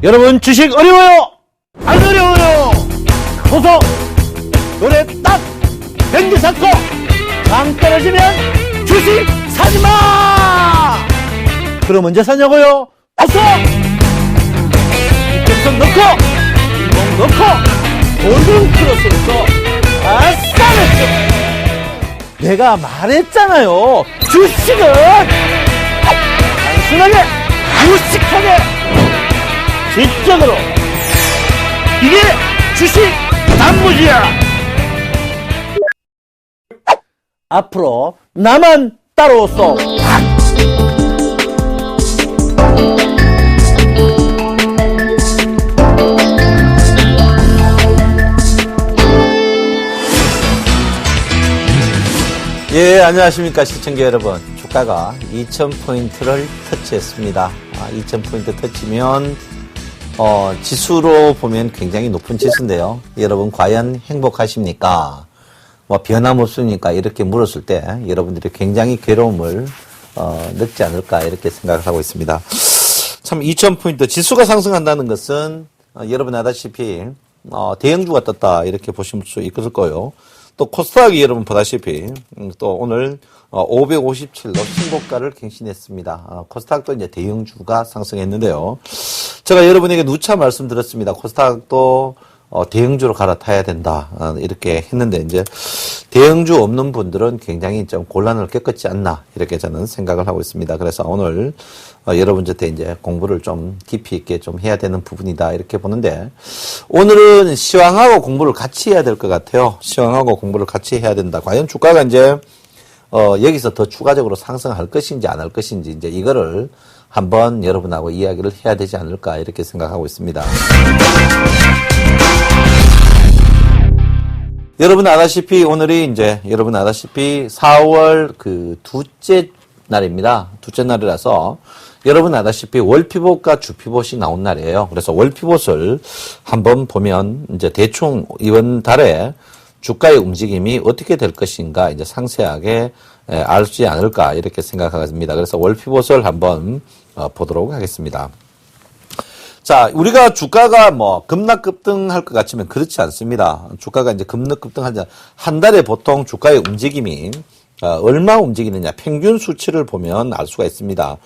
여러분 주식 어려워요? 안 어려워요. 보소 노래 딱 밴드 잡고 당 떨어지면 주식 사지마. 그럼 언제 사냐고요? 어서 이평선 넣고 인공 넣고 골든 크로스로서 아싸냈죠. 내가 말했잖아요. 주식은 단순하게 무식하게 지적으로 이게 주식 단무지야. 앞으로 나만 따라오소. 예, 안녕하십니까 시청자 여러분. 주가가 2000포인트를 터치했습니다. 2000포인트 터치면 지수로 보면 굉장히 높은 지수인데요. 여러분 과연 행복하십니까? 뭐 변함없습니까? 이렇게 물었을 때 여러분들이 굉장히 괴로움을 느끼지 않을까 이렇게 생각을 하고 있습니다. 참 2000포인트 지수가 상승한다는 것은 여러분 아다시피 대형주가 떴다 이렇게 보실 수 있을 거예요. 또 코스닥이 여러분 보다시피 또 오늘 557로 신고가를 갱신했습니다. 코스닥도 이제 대형주가 상승했는데요. 제가 여러분에게 누차 말씀드렸습니다. 코스닥도 대형주로 갈아타야 된다 이렇게 했는데 이제 대형주 없는 분들은 굉장히 좀 곤란을 겪었지 않나 이렇게 저는 생각을 하고 있습니다. 그래서 오늘 여러분한테 이제 공부를 좀 깊이 있게 좀 해야 되는 부분이다 이렇게 보는데 오늘은 시황하고 공부를 같이 해야 될 것 같아요. 시황하고 공부를 같이 해야 된다. 과연 주가가 이제 여기서 더 추가적으로 상승할 것인지 안 할 것인지 이제 이거를 한번 여러분하고 이야기를 해야 되지 않을까 이렇게 생각하고 있습니다. 여러분 아다시피 오늘이 이제 여러분 아다시피 4월 그 둘째 날입니다. 둘째 날이라서 여러분 아다시피 월피봇과 주피봇이 나온 날이에요. 그래서 월피봇을 한번 보면 이제 대충 이번 달에 주가의 움직임이 어떻게 될 것인가 이제 상세하게 알지 않을까 이렇게 생각합니다. 그래서 월피봇을 한번 보도록 하겠습니다. 자, 우리가 주가가 뭐 급락급등할 것 같지만 그렇지 않습니다. 주가가 이제 급락급등하지 한 달에 보통 주가의 움직임이 얼마 움직이느냐 평균 수치를 보면 알 수가 있습니다.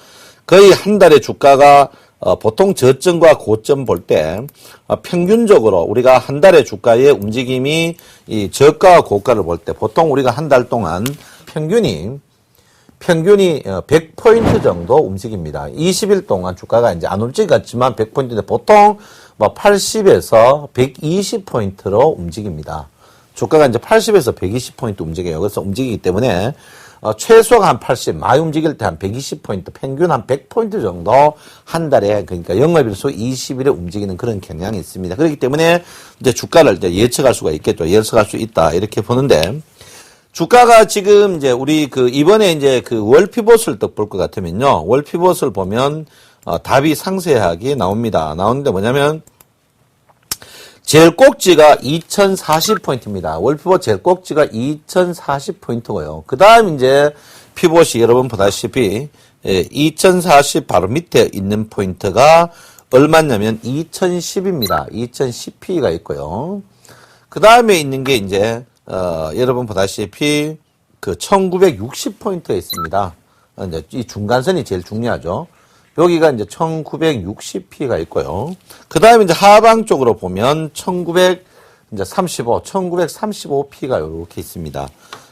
거의 한 달에 주가가 보통 저점과 고점 볼 때 평균적으로 우리가 한 달에 주가의 움직임이 이 저가와 고가를 볼 때 보통 우리가 한 달 동안 평균이 100포인트 정도 움직입니다. 20일 동안 주가가 이제 안 움직였지만 100포인트인데 보통 뭐 80에서 120포인트로 움직입니다. 주가가 이제 80에서 120포인트 움직여요. 그래서 움직이기 때문에 최소가 한 80, 많이 움직일 때 한 120포인트, 평균 한 100포인트 정도 한 달에 그러니까 영업일수 20일에 움직이는 그런 경향이 있습니다. 그렇기 때문에 이제 주가를 이제 예측할 수가 있겠죠. 예측할 수 있다. 이렇게 보는데 주가가 지금 이제 우리 그 이번에 이제 그 월피봇을 딱 볼 것 같으면요. 월피봇을 보면 답이 상세하게 나옵니다. 나오는데 뭐냐면 제일 꼭지가 2040포인트입니다. 월피봇 제일 꼭지가 2040포인트고요. 그 다음 이제 피봇이 여러분 보다시피 2040 바로 밑에 있는 포인트가 얼마냐면 2010입니다. 2010P가 있고요. 그 다음에 있는 게 이제 여러분 보다시피 그 1960포인트가 있습니다. 이제 이 중간선이 제일 중요하죠. 여기가 이제 1960P가 있고요. 그 다음에 이제 하방 쪽으로 보면 1935P가 이렇게 있습니다.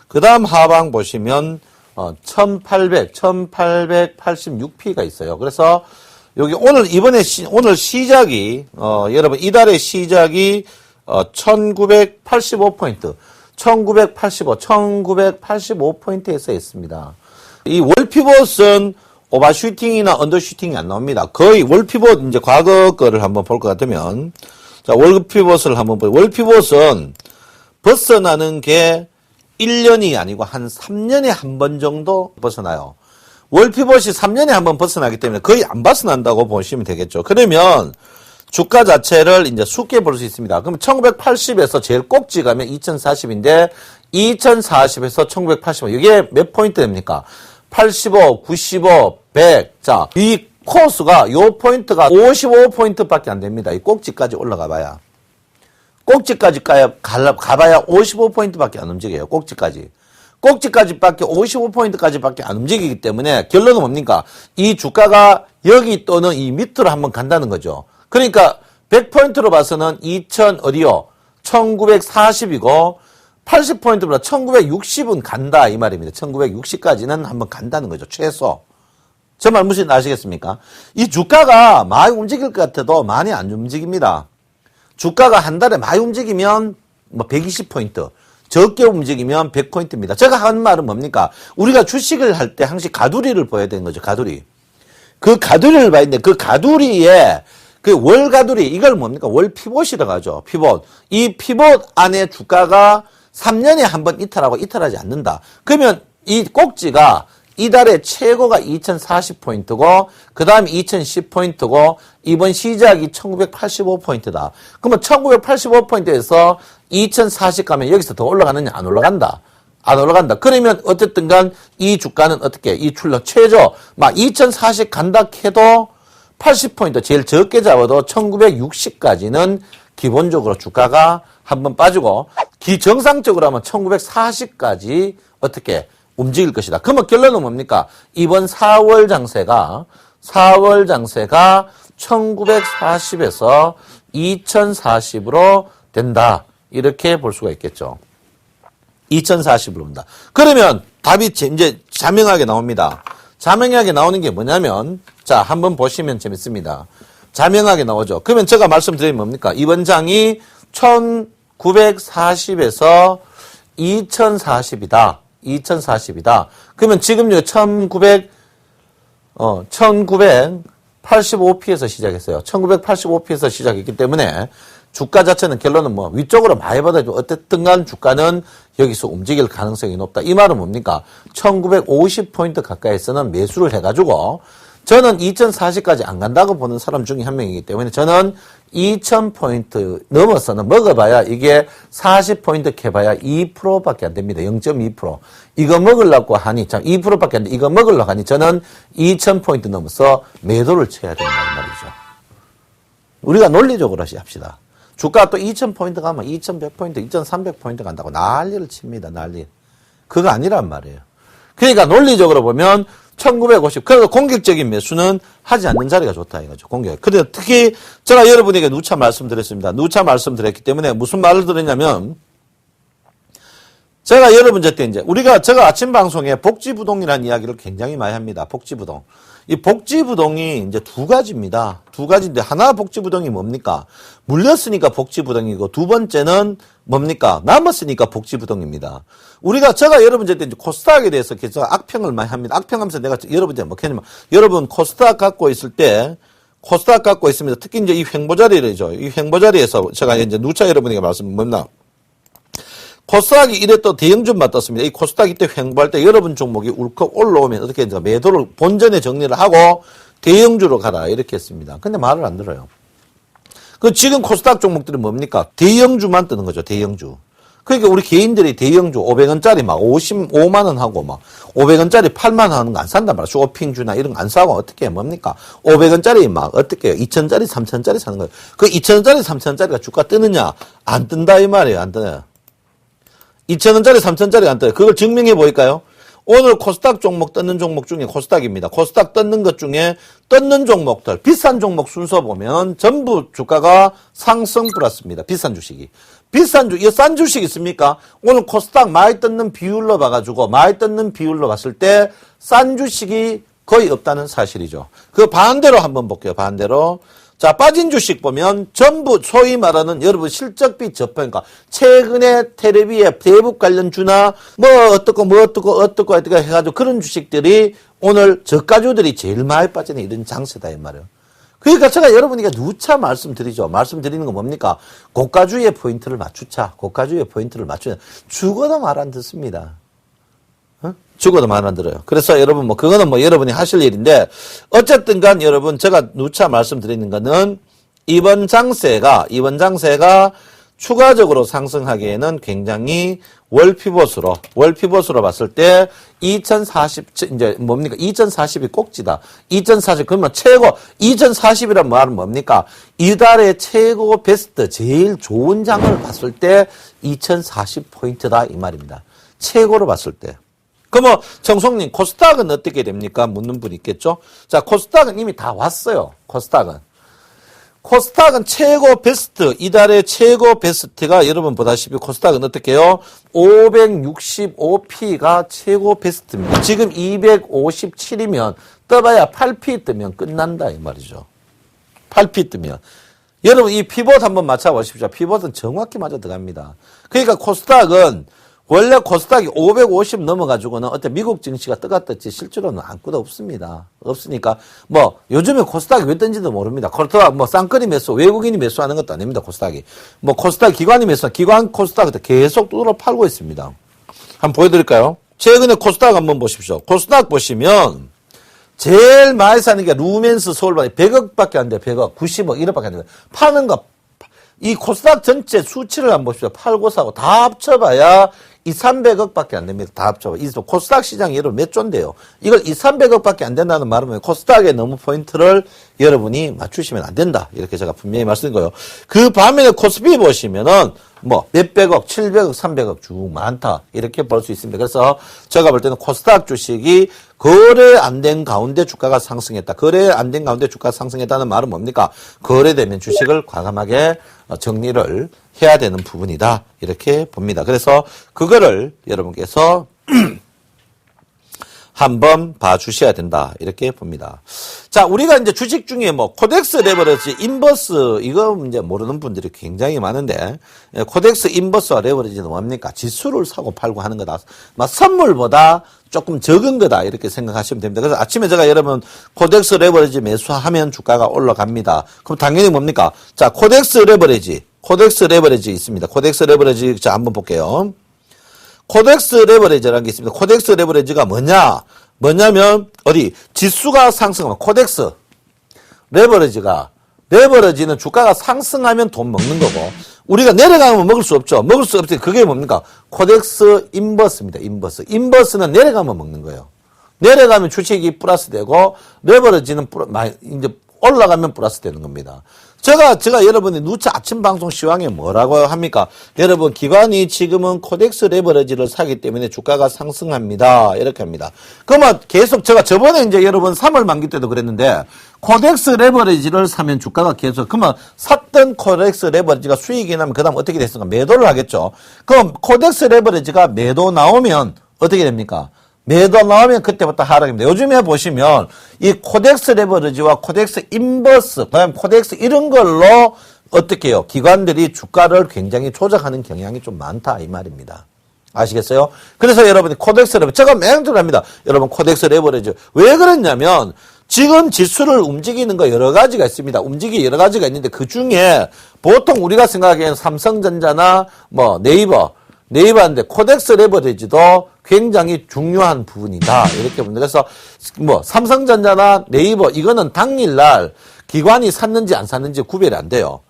그 다음 하방 보시면 1886P가 있어요. 그래서 여기 오늘 시작이 여러분 이달의 시작이 1985포인트 1985포인트에서 있습니다. 이 월피봇은 오버슈팅이나 언더슈팅이 안 나옵니다. 거의 월피봇 이제 과거 거를 한번 볼 것 같으면 자, 월피봇을 한번 보요. 월피봇은 벗어나는 게 1년이 아니고 한 3년에 한 번 정도 벗어나요. 월피봇이 3년에 한 번 벗어나기 때문에 거의 안 벗어난다고 보시면 되겠죠. 그러면 주가 자체를 이제 쉽게 볼 수 있습니다. 그럼 1980에서 제일 꼭지 가면 2040인데 2040에서 1985 이게 몇 포인트 됩니까? 85, 95, 100. 자, 이 코스가 요 포인트가 55포인트밖에 안 됩니다. 이 꼭지까지 올라가 봐야. 꼭지까지 가봐야 55포인트밖에 안 움직여요. 꼭지까지밖에 55포인트까지밖에 안 움직이기 때문에 결론은 뭡니까? 이 주가가 여기 또는 이 밑으로 한번 간다는 거죠. 그러니까 100포인트로 봐서는 1940이고 80포인트보다 1960은 간다 이 말입니다. 1960까지는 한번 간다는 거죠. 최소. 저 말 무슨 아시겠습니까? 이 주가가 많이 움직일 것 같아도 많이 안 움직입니다. 주가가 한 달에 많이 움직이면 뭐 120포인트, 적게 움직이면 100포인트입니다. 제가 하는 말은 뭡니까? 우리가 주식을 할 때 항상 가두리를 봐야 되는 거죠. 가두리. 그 가두리를 봐야 되는데 그 가두리에 그 월 가두리 이걸 뭡니까? 월 피봇이라고 하죠. 피봇. 이 피봇 안에 주가가 3년에 한 번 이탈하고 이탈하지 않는다. 그러면 이 꼭지가 이달의 최고가 2040포인트고 그 다음에 2010포인트고 이번 시작이 1985포인트다. 그러면 1985포인트에서 2040 가면 여기서 더 올라가느냐? 안 올라간다. 안 올라간다. 그러면 어쨌든 간 이 주가는 어떻게 이 출력 최저 막 2040 간다 해도 80포인트 제일 적게 잡아도 1960까지는 기본적으로 주가가 한번 빠지고 기정상적으로 하면 1940까지 어떻게 움직일 것이다. 그러면 결론은 뭡니까? 이번 4월 장세가 1940에서 2040으로 된다. 이렇게 볼 수가 있겠죠. 2040으로 온다. 그러면 답이 이제 자명하게 나옵니다. 자명하게 나오는 게 뭐냐면 자, 한번 보시면 재밌습니다. 자명하게 나오죠. 그러면 제가 말씀드리면 뭡니까? 이번 장이 1940에서 2040이다. 2040이다. 그러면 지금 1985p에서 시작했어요. 1985p에서 시작했기 때문에 주가 자체는 결론은 뭐 위쪽으로 많이 받아도 어쨌든 간 주가는 여기서 움직일 가능성이 높다. 이 말은 뭡니까? 1950포인트 가까이서는 매수를 해가지고 저는 2040까지 안 간다고 보는 사람 중에 한 명이기 때문에 저는 2000포인트 넘어서는 먹어봐야 이게 40포인트 캐봐야 2%밖에 안 됩니다. 0.2%. 이거 먹으려고 하니, 참 2%밖에 안 돼. 이거 먹으려고 하니 저는 2000포인트 넘어서 매도를 쳐야 된다는 말이죠. 우리가 논리적으로 합시다. 주가 또 2000포인트 가면 2100포인트, 2300포인트 간다고 난리를 칩니다. 난리. 그거 아니란 말이에요. 그러니까 논리적으로 보면 1950. 그래서 공격적인 매수는 하지 않는 자리가 좋다 이거죠. 공격. 근데 특히 제가 여러분에게 누차 말씀드렸습니다. 누차 말씀드렸기 때문에 무슨 말을 드렸냐면 제가 여러분한테 이제 제가 아침 방송에 복지부동이라는 이야기를 굉장히 많이 합니다. 복지부동. 이 복지부동이 이제 두 가지입니다. 두 가지인데 하나 복지부동이 뭡니까? 물렸으니까 복지부동이고 두 번째는 뭡니까? 남았으니까 복지부동입니다. 제가 여러분한테 이제 코스닥에 대해서 계속 악평을 많이 합니다. 악평하면서 내가 여러분한테 뭐 했냐면 여러분 코스닥 갖고 있을 때 코스닥 갖고 있습니다. 특히 이제 이 횡보자리죠. 이 횡보자리에서 제가 이제 누차 여러분에게 뭐냐? 코스닥이 이래 또 대형주만 떴습니다. 이 코스닥 이때 횡보할 때 여러분 종목이 울컥 올라오면 어떻게 이제 매도를 본전에 정리를 하고 대형주로 가라 이렇게 했습니다. 근데 말을 안 들어요. 지금 코스닥 종목들은 뭡니까? 대형주만 뜨는 거죠. 대형주. 그러니까 우리 개인들이 대형주 500원짜리 막 55만 원 하고 막 500원짜리 8만 원 하는 거 안 산단 말이야. 쇼핑주나 이런 거 안 사고 어떻게 해? 뭡니까? 500원짜리 막 어떻게 해요? 2,000원짜리 3,000원짜리 사는 거예요. 그 2,000원짜리 3,000원짜리가 주가 뜨느냐? 안 뜬다 이 말이에요. 안 떠요. 2,000원짜리 3,000원짜리 안 떠요. 그걸 증명해 보일까요? 오늘 코스닥 종목 떴는 종목 중에 코스닥입니다. 코스닥 떴는 것 중에 떴는 종목들 비싼 종목 순서 보면 전부 주가가 상승 플러스입니다. 비싼 주식이. 이 싼 주식 있습니까? 오늘 코스닥 많이 떴는 비율로 봐가지고 많이 떴는 비율로 봤을 때 싼 주식이 거의 없다는 사실이죠. 그 반대로 한번 볼게요. 반대로. 자, 빠진 주식 보면 전부 소위 말하는 여러분 실적비 저평가. 최근에 텔레비에 대북 관련주나 어떻고 해가지고 그런 주식들이 오늘 저가주들이 제일 많이 빠지는 이런 장세다 이 말이에요. 그러니까 제가 여러분에게 누차 말씀드리죠. 말씀드리는 건 뭡니까? 고가주의 포인트를 맞추자. 고가주의 포인트를 맞추자. 죽어도 말 안 듣습니다. 죽어도 말 안 들어요. 그래서 여러분 그거는 여러분이 하실 일인데 어쨌든 간 여러분 제가 누차 말씀드리는 거는 이번 장세가 추가적으로 상승하기에는 굉장히 월피벗으로 봤을 때 2040, 이제 뭡니까? 2040이 꼭지다. 2040, 그러면 최고, 2040이란 말은 뭡니까? 이달의 최고 베스트, 제일 좋은 장을 봤을 때 2040포인트다. 이 말입니다. 최고로 봤을 때. 그러면 정송님, 코스닥은 어떻게 됩니까? 묻는 분이 있겠죠? 자, 코스닥은 이미 다 왔어요. 코스닥은 최고 베스트, 이달의 최고 베스트가 여러분 보다시피 코스닥은 어떻게 해요? 565P가 최고 베스트입니다. 지금 257이면 떠봐야 8P 뜨면 끝난다 이 말이죠. 8P 뜨면. 여러분 이 피벗 한번 맞춰보십시오. 피벗은 정확히 맞아 들어갑니다. 그러니까 코스닥은 원래 코스닥이 550 넘어가지고는 어때 미국 증시가 떠갔듯이 실제로는 아무것도 없습니다. 없으니까 뭐 요즘에 코스닥이 왜 뜬지도 모릅니다. 코스닥 뭐 쌍끌이 매수, 외국인이 매수하는 것도 아닙니다. 코스닥이 뭐 코스닥 기관이 매수, 기관 코스닥 계속 뚫어 팔고 있습니다. 한번 보여드릴까요? 최근에 코스닥 한번 보십시오. 코스닥 보시면 제일 많이 사는 게 루멘스 서울반이 100억밖에 안 돼요. 100억, 90억, 1억밖에 안 돼요. 파는 거 이 코스닥 전체 수치를 한번 보십시오. 팔고 사고 다 합쳐봐야 2,300억밖에 안 됩니다. 다 합쳐봐. 이 코스닥 시장이 여러분 몇 조인데요. 이걸 2,300억밖에 안 된다는 말은 코스닥에 너무 포인트를 여러분이 맞추시면 안 된다. 이렇게 제가 분명히 말씀드린 거예요. 그 반면에 코스피 보시면은 뭐 몇백억, 700억, 300억 쭉 많다. 이렇게 볼 수 있습니다. 그래서 제가 볼 때는 코스닥 주식이 거래 안 된 가운데 주가가 상승했다. 거래 안 된 가운데 주가가 상승했다는 말은 뭡니까? 거래되면 주식을 과감하게 정리를 해야 되는 부분이다. 이렇게 봅니다. 그래서 그거를 여러분께서 한번 봐주셔야 된다. 이렇게 봅니다. 자, 우리가 이제 주식 중에 뭐, 코덱스 레버리지, 인버스, 이거 이제 모르는 분들이 굉장히 많은데, 코덱스 인버스와 레버리지는 뭡니까? 지수를 사고 팔고 하는 거다. 막 선물보다 조금 적은 거다. 이렇게 생각하시면 됩니다. 그래서 아침에 제가 여러분, 코덱스 레버리지 매수하면 주가가 올라갑니다. 그럼 당연히 뭡니까? 자, 코덱스 레버리지 있습니다. 코덱스 레버리지, 자, 한번 볼게요. 코덱스 레버리지라는 게 있습니다. 코덱스 레버리지가 뭐냐면, 지수가 상승하면, 코덱스 레버리지는 주가가 상승하면 돈 먹는 거고, 우리가 내려가면 먹을 수 없죠. 먹을 수 없지. 그게 뭡니까? 코덱스 인버스입니다. 인버스는 내려가면 먹는 거예요. 내려가면 주식이 플러스 되고, 레버리지는 이제 올라가면 플러스 되는 겁니다. 제가 여러분이 누차 아침 방송 시황에 뭐라고 합니까? 여러분, 기관이 지금은 코덱스 레버리지를 사기 때문에 주가가 상승합니다. 이렇게 합니다. 그러면 계속 제가 저번에 이제 여러분 3월 만기 때도 그랬는데, 코덱스 레버리지를 사면 주가가 계속, 그러면 샀던 코덱스 레버리지가 수익이 나면 그 다음 어떻게 됐습니까? 매도를 하겠죠. 그럼 코덱스 레버리지가 매도 나오면 어떻게 됩니까? 매도 나오면 그때부터 하락입니다. 요즘에 보시면 이 코덱스 레버리지와 코덱스 인버스, 그다음 코덱스 이런 걸로 어떻게 해요? 기관들이 주가를 굉장히 조작하는 경향이 좀 많다 이 말입니다. 아시겠어요? 그래서 여러분이 코덱스 레버리지, 제가 맹조를 합니다. 여러분 코덱스 레버리지 왜 그랬냐면 지금 지수를 움직이는 거 여러 가지가 있습니다. 움직이 여러 가지가 있는데 그 중에 보통 우리가 생각하기에는 삼성전자나 뭐 네이버인데 코덱스 레버리지도 굉장히 중요한 부분이다. 이렇게 봅니다. 그래서 뭐 삼성전자나 네이버 이거는 당일날 기관이 샀는지 안 샀는지 구별이 안 돼요.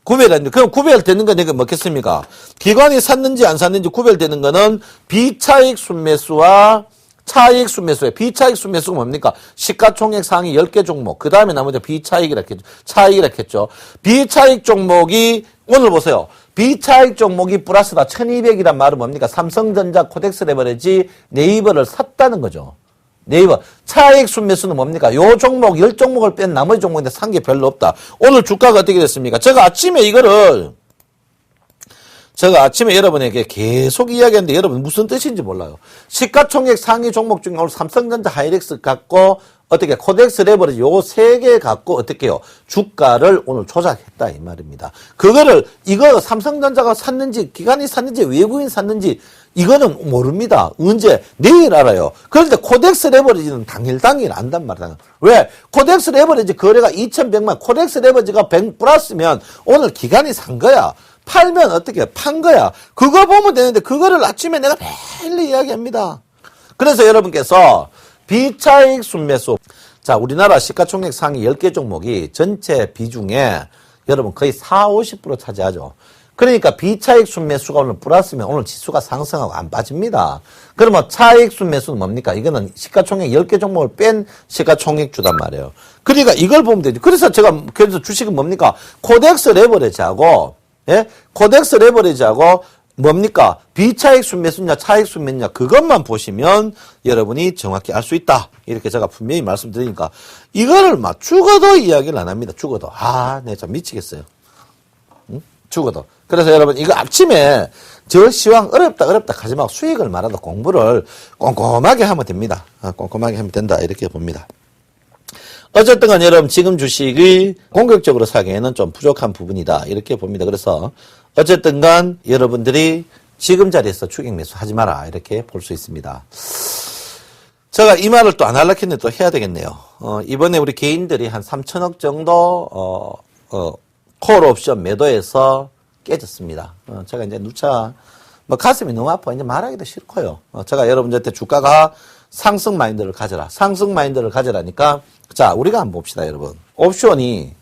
구별이 안 돼요. 그럼 구별되는 건 내가 뭐겠습니까? 기관이 샀는지 안 샀는지 구별되는 거는 비차익 순매수와 차익 순매수예요. 비차익 순매수가 뭡니까? 시가총액 상위 10개 종목. 그 다음에 나머지 비차익이라 했죠. 차익이라 했죠. 비차익 종목이 오늘 보세요. 비차익 종목이 플러스다. 1200이란 말은 뭡니까? 삼성전자, 코덱스 레버리지, 네이버를 샀다는 거죠. 네이버. 차익 순매수는 뭡니까? 요 종목, 10종목을 뺀 나머지 종목인데 산 게 별로 없다. 오늘 주가가 어떻게 됐습니까? 제가 아침에 여러분에게 계속 이야기했는데 여러분 무슨 뜻인지 몰라요. 시가총액 상위 종목 중에 오늘 삼성전자 하이렉스 갖고 어떻게 코덱스 레버리지 요 세 개 갖고 어떻게 해요? 주가를 오늘 조작했다 이 말입니다. 그거를 이거 삼성전자가 샀는지 기관이 샀는지 외국인 샀는지 이거는 모릅니다. 언제? 내일 알아요. 그런데 코덱스 레버리지는 당일 안단 말이야. 왜? 코덱스 레버리지 거래가 2,100만, 코덱스 레버리지가 100 플러스면 오늘 기관이 산 거야. 팔면 어떻게 판 거야. 그거 보면 되는데 그거를 아침에 내가 매일 이야기합니다. 그래서 여러분께서 비차익 순매수. 자, 우리나라 시가총액 상위 10개 종목이 전체 비중에 여러분 거의 40, 50% 차지하죠. 그러니까 비차익 순매수가 오늘 플러스면 오늘 지수가 상승하고 안 빠집니다. 그러면 차익 순매수는 뭡니까? 이거는 시가총액 10개 종목을 뺀 시가총액주단 말이에요. 그러니까 이걸 보면 되죠. 그래서 그래서 주식은 뭡니까? 코덱스 레버리지하고, 예? 코덱스 레버리지하고 뭡니까? 비차익 순매수냐, 차익 순매수냐, 그것만 보시면 여러분이 정확히 알 수 있다. 이렇게 제가 분명히 말씀드리니까, 이거를 막 죽어도 이야기를 안 합니다. 죽어도. 네, 참 미치겠어요. 죽어도. 그래서 여러분, 이거 아침에 저 시황 어렵다 하지 말고 수익을 말하다 공부를 꼼꼼하게 하면 됩니다. 꼼꼼하게 하면 된다. 이렇게 봅니다. 어쨌든 간 여러분, 지금 주식이 공격적으로 사기에는 좀 부족한 부분이다. 이렇게 봅니다. 그래서 어쨌든 간 여러분들이 지금 자리에서 추격 매수 하지 마라. 이렇게 볼 수 있습니다. 제가 이 말을 또 안 하려고 했는데 또 해야 되겠네요. 이번에 우리 개인들이 한 3천억 정도, 콜 옵션 매도해서 깨졌습니다. 제가 이제 누차, 가슴이 너무 아파. 이제 말하기도 싫고요. 제가 여러분들한테 주가가 상승 마인드를 가져라. 상승 마인드를 가져라니까, 자, 우리가 한번 봅시다, 여러분. 옵션이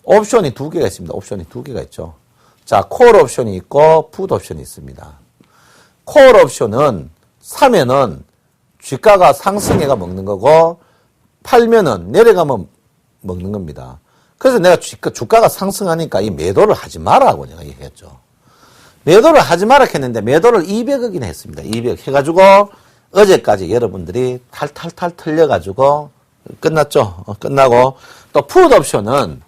2개가 있습니다. 옵션이 2개가 있죠. 자, 콜 옵션이 있고, 풋 옵션이 있습니다. 콜 옵션은 사면은 주가가 상승해가 먹는 거고, 팔면은 내려가면 먹는 겁니다. 그래서 내가 주가가 상승하니까 이 매도를 하지 마라고 내가 얘기했죠. 매도를 하지 마라 했는데 매도를 200억이나 했습니다. 200억 해가지고 어제까지 여러분들이 탈탈탈 털려가지고 끝났죠. 끝나고 또 풋 옵션은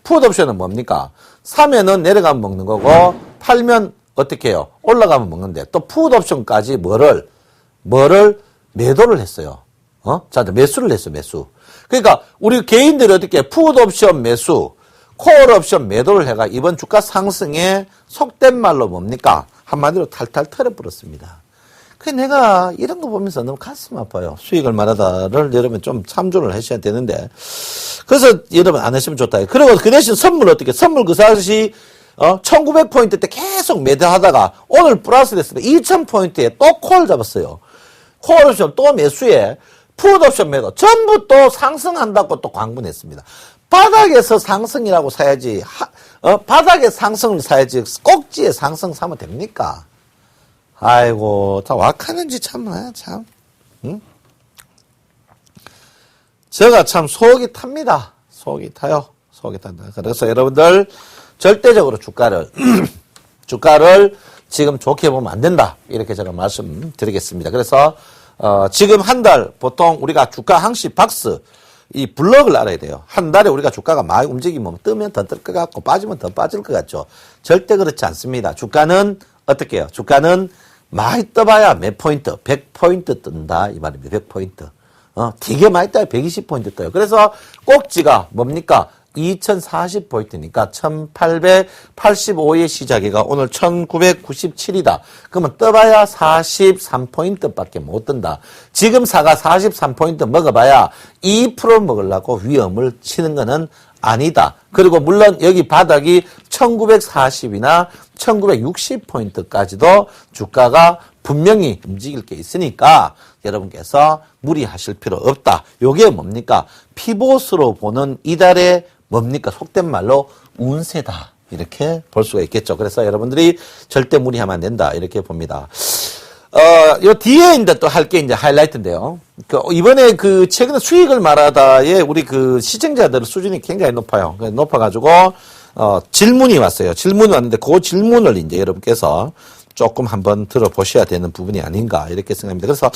뭡니까? 사면은 내려가면 먹는 거고 팔면 어떻게 해요? 올라가면 먹는데 또 풋 옵션까지 뭐를 매도를 했어요. 자, 매수를 했어, 매수. 그러니까 우리 개인들이 어떻게 풋 옵션 매수, 콜 옵션 매도를 해가 이번 주가 상승에 속된 말로 뭡니까? 한마디로 탈탈 털어버렸습니다. 그래서 내가 이런 거 보면서 너무 가슴 아파요. 수익을 말하다를 여러분 좀 참조를 하셔야 되는데. 그래서 여러분 안 하시면 좋다. 그리고 그 대신 선물 어떻게? 선물 그 사실 1900포인트 때 계속 매도하다가 오늘 플러스 됐습니다. 2000포인트에 또 콜 잡았어요. 콜 옵션 또 매수에 풋 옵션 매도 전부 또 상승한다고 또 광분했습니다. 바닥에서 상승이라고 사야지, 바닥에 상승을 사야지, 꼭지에 상승 사면 됩니까? 아이고, 다 왁하는지 참, 응? 제가 참 속이 탑니다. 속이 타요. 속이 탄다. 그래서 여러분들, 절대적으로 주가를 지금 좋게 보면 안 된다. 이렇게 제가 말씀드리겠습니다. 그래서, 지금 한 달, 보통 우리가 주가 항시 박스, 이 블럭을 알아야 돼요. 한 달에 우리가 주가가 많이 움직이면 뜨면 더 뜰 것 같고 빠지면 더 빠질 것 같죠. 절대 그렇지 않습니다. 주가는 어떻게 해요? 주가는 많이 떠봐야 몇 포인트? 100포인트 뜬다. 이 말입니다. 100포인트. 되게 많이 떠야 120포인트 떠요. 그래서 꼭지가 뭡니까? 2040포인트니까 1885의 시작이가 오늘 1997이다. 그러면 떠봐야 43포인트밖에 못 뜬다. 지금 사가 43포인트 먹어봐야 2% 먹으려고 위험을 치는 거는 아니다. 그리고 물론 여기 바닥이 1940이나 1960포인트까지도 주가가 분명히 움직일 게 있으니까 여러분께서 무리하실 필요 없다. 요게 뭡니까? 피봇으로 보는 이달의 뭡니까? 속된 말로 운세다. 이렇게 볼 수가 있겠죠. 그래서 여러분들이 절대 무리하면 안 된다. 이렇게 봅니다. 요 뒤에 이제 또 할 게 이제 하이라이트인데요. 이번에 최근에 수익을 말하다에 우리 시청자들 수준이 굉장히 높아요. 높아가지고, 질문이 왔어요. 질문이 왔는데 그 질문을 이제 여러분께서 조금 한번 들어보셔야 되는 부분이 아닌가. 이렇게 생각합니다. 그래서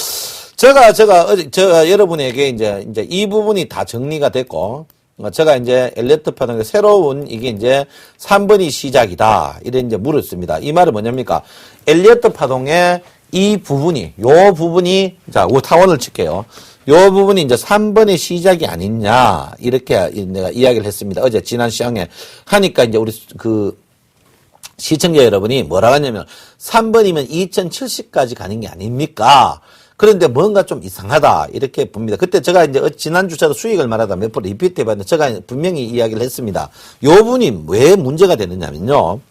제가 여러분에게 이제 이 부분이 다 정리가 됐고, 제가 이제 엘리어트 파동의 새로운 이게 이제 3번이 시작이다. 이래 이제 물었습니다. 이 말은 뭐냐입니까? 엘리어트 파동의 이 부분이, 요 부분이, 자, 타원을 칠게요. 요 부분이 이제 3번의 시작이 아니냐. 이렇게 내가 이야기를 했습니다. 어제 지난 시간에 하니까 이제 우리 시청자 여러분이 뭐라고 하냐면 3번이면 2070까지 가는 게 아닙니까? 그런데 뭔가 좀 이상하다. 이렇게 봅니다. 그때 제가 이제 지난주처럼 수익을 말하다 몇 번 리피트 해봤는데 제가 분명히 이야기를 했습니다. 요 부분이 왜 문제가 되느냐면요.